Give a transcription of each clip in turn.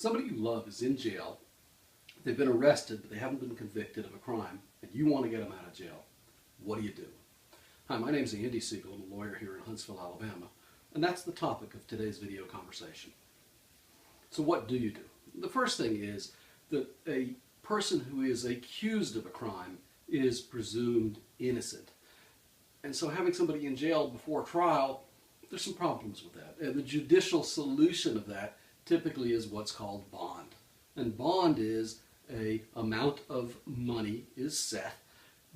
Somebody you love is in jail, they've been arrested, but they haven't been convicted of a crime, and you want to get them out of jail. What do you do? Hi, my name is Andy Siegel. I'm a lawyer here in Huntsville, Alabama, and that's the topic of today's video conversation. So what do you do? The first thing is that a person who is accused of a crime is presumed innocent. And so having somebody in jail before trial, there's some problems with that. And the judicial solution of that typically is what's called bond. And bond is an amount of money is set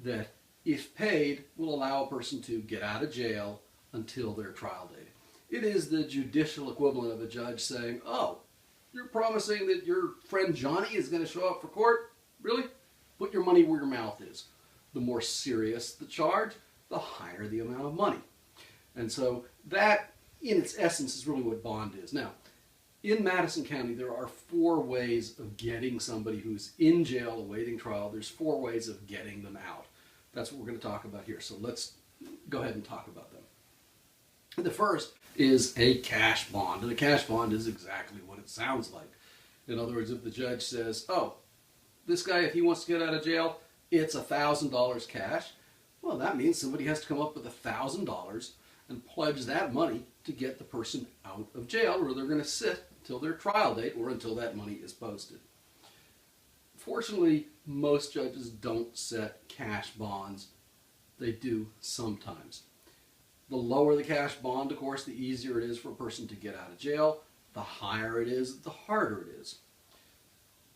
that, if paid, will allow a person to get out of jail until their trial date. It is the judicial equivalent of a judge saying, oh, you're promising that your friend Johnny is going to show up for court? Really? Put your money where your mouth is. The more serious the charge, the higher the amount of money. And so that, in its essence, is really what bond is. Now, in Madison County, there are 4 ways of getting somebody who's in jail awaiting trial. There's 4 ways of getting them out. That's what we're going to talk about here. So let's go ahead and talk about them. The first is a cash bond. And a cash bond is exactly what it sounds like. In other words, if the judge says, oh, this guy, if he wants to get out of jail, it's $1,000 cash. Well, that means somebody has to come up with $1,000 and pledge that money to get the person out of jail, or they're going to sit until their trial date or until that money is posted. Fortunately, most judges don't set cash bonds. They do sometimes. The lower the cash bond, of course, the easier it is for a person to get out of jail. The higher it is, the harder it is.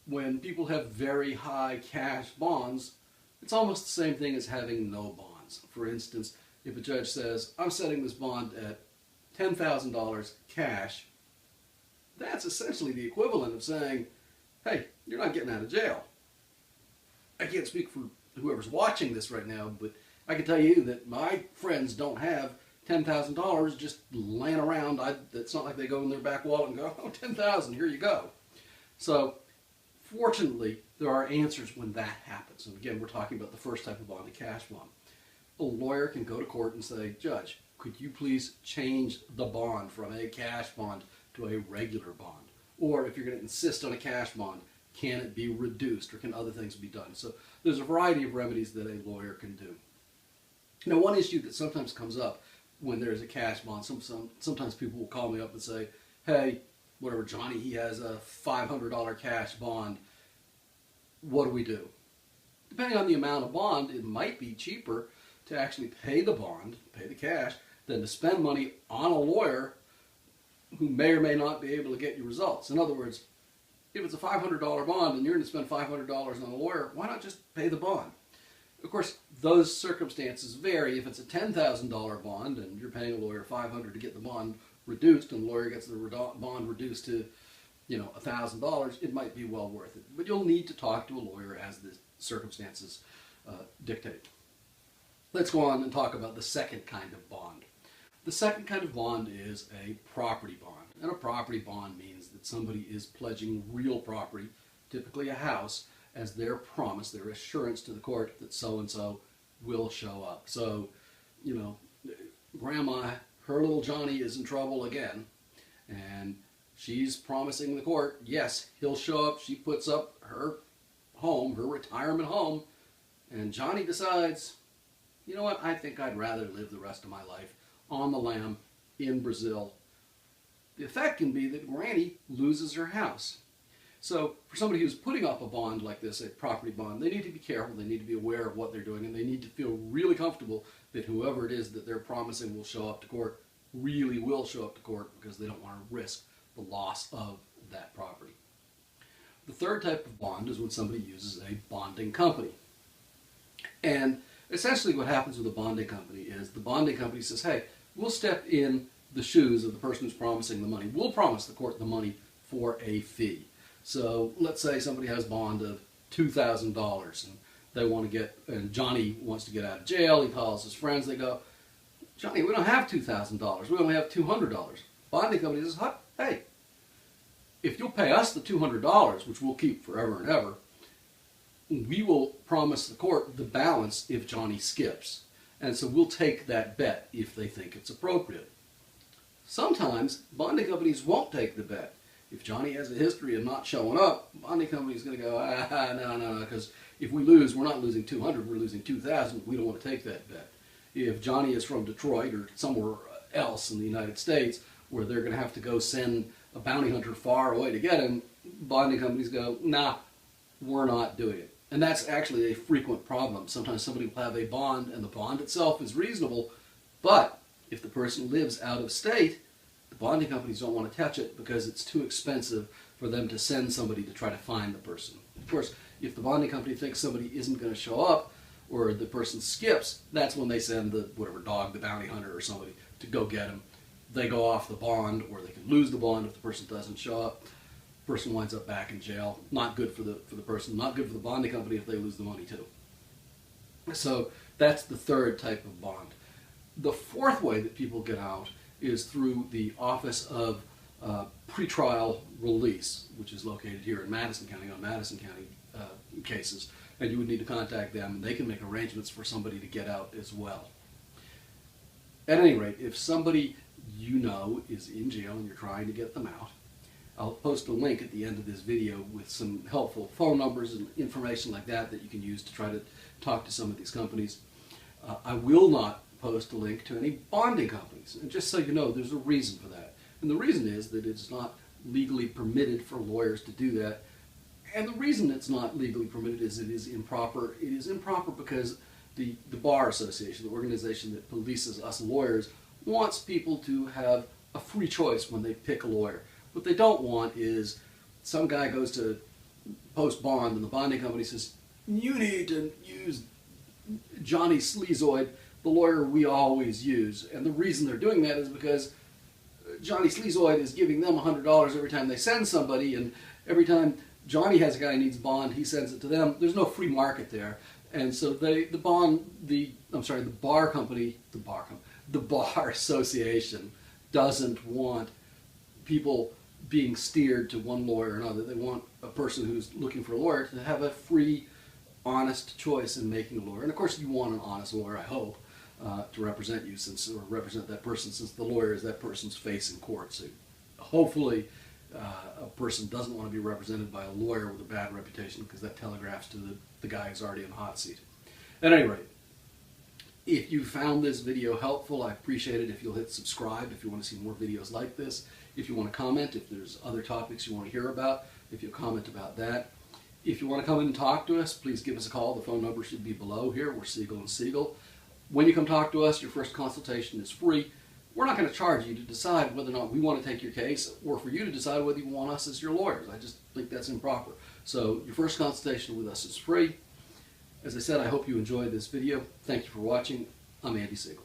When people have very high cash bonds, it's almost the same thing as having no bonds. For instance, if a judge says, I'm setting this bond at $10,000 cash, that's essentially the equivalent of saying, hey, you're not getting out of jail. I can't speak for whoever's watching this right now, but I can tell you that my friends don't have $10,000 just laying around. It's not like they go in their back wallet and go, oh, $10,000, here you go. So, fortunately, there are answers when that happens. And again, we're talking about the first type of bond, the cash bond. A lawyer can go to court and say, Judge, could you please change the bond from a cash bond to a regular bond? Or if you're going to insist on a cash bond, can it be reduced, or can other things be done? So there's a variety of remedies that a lawyer can do. Now, one issue that sometimes comes up when there's a cash bond, sometimes people will call me up and say, hey, whatever, Johnny, he has a $500 cash bond. What do we do? Depending on the amount of bond, it might be cheaper to actually pay the bond, pay the cash, than to spend money on a lawyer who may or may not be able to get you results. In other words, if it's a $500 bond and you're going to spend $500 on a lawyer, why not just pay the bond? Of course, those circumstances vary. If it's a $10,000 bond and you're paying a lawyer $500 to get the bond reduced, and the lawyer gets the bond reduced to, $1,000, it might be well worth it. But you'll need to talk to a lawyer as the circumstances dictate. Let's go on and talk about the second kind of bond. The second kind of bond is a property bond. And a property bond means that somebody is pledging real property, typically a house, as their promise, their assurance to the court that so-and-so will show up. So, Grandma, her little Johnny is in trouble again, and she's promising the court, yes, he'll show up. She puts up her home, her retirement home, and Johnny decides, you know what, I think I'd rather live the rest of my life on the lam in Brazil. The effect can be that Granny loses her house. So for somebody who's putting up a bond like this, a property bond, they need to be careful, they need to be aware of what they're doing, and they need to feel really comfortable that whoever it is that they're promising will show up to court really will show up to court, because they don't want to risk the loss of that property. The third type of bond is when somebody uses a bonding company. And essentially what happens with a bonding company is the bonding company says, hey, we'll step in the shoes of the person who's promising the money. We'll promise the court the money for a fee. So let's say somebody has a bond of $2,000 and they want to get, and Johnny wants to get out of jail. He calls his friends. They go, Johnny, we don't have $2,000. We only have $200. Bonding company says, hey, if you'll pay us the $200, which we'll keep forever and ever, we will promise the court the balance if Johnny skips. And so we'll take that bet if they think it's appropriate. Sometimes bonding companies won't take the bet. If Johnny has a history of not showing up, bonding company's going to go, no, because if we lose, we're not losing 200, we're losing 2,000. We don't want to take that bet. If Johnny is from Detroit or somewhere else in the United States where they're going to have to go send a bounty hunter far away to get him, bonding companies go, nah, we're not doing it. And that's actually a frequent problem. Sometimes somebody will have a bond and the bond itself is reasonable, but if the person lives out of state, the bonding companies don't want to touch it because it's too expensive for them to send somebody to try to find the person. Of course, if the bonding company thinks somebody isn't going to show up or the person skips, that's when they send the whatever dog, the bounty hunter or somebody to go get him. They go off the bond, or they can lose the bond if the person doesn't show up. The person winds up back in jail. Not good for the person, not good for the bonding company if they lose the money too. So that's the third type of bond. The fourth way that people get out is through the Office of PreTrial Release, which is located here in Madison County on Madison County cases. And you would need to contact them, and they can make arrangements for somebody to get out as well. At any rate, if somebody you know is in jail and you're trying to get them out, I'll post a link at the end of this video with some helpful phone numbers and information like that that you can use to try to talk to some of these companies. I will not post a link to any bonding companies. And just so you know, there's a reason for that. And the reason is that it's not legally permitted for lawyers to do that. And the reason it's not legally permitted is it is improper. It is improper because the Bar Association, the organization that polices us lawyers, wants people to have a free choice when they pick a lawyer. What they don't want is some guy goes to post bond and the bonding company says, you need to use Johnny Sleazoid, the lawyer we always use. And the reason they're doing that is because Johnny Sleazoid is giving them $100 every time they send somebody, and every time Johnny has a guy who needs bond, he sends it to them. There's no free market there. And so the Bar Association doesn't want people being steered to one lawyer or another. They want a person who's looking for a lawyer to have a free, honest choice in making a lawyer. And of course you want an honest lawyer, I hope, to represent you or represent that person, since the lawyer is that person's face in court. So hopefully a person doesn't want to be represented by a lawyer with a bad reputation, because that telegraphs to the guy who's already in the hot seat. At any rate, if you found this video helpful, I appreciate it if you'll hit subscribe if you want to see more videos like this. If you want to comment, if there's other topics you want to hear about, if you'll comment about that. If you want to come in and talk to us, please give us a call. The phone number should be below here. We're Siegel and Siegel. When you come talk to us, your first consultation is free. We're not going to charge you to decide whether or not we want to take your case, or for you to decide whether you want us as your lawyers. I just think that's improper. So your first consultation with us is free. As I said, I hope you enjoyed this video. Thank you for watching. I'm Andy Siegel.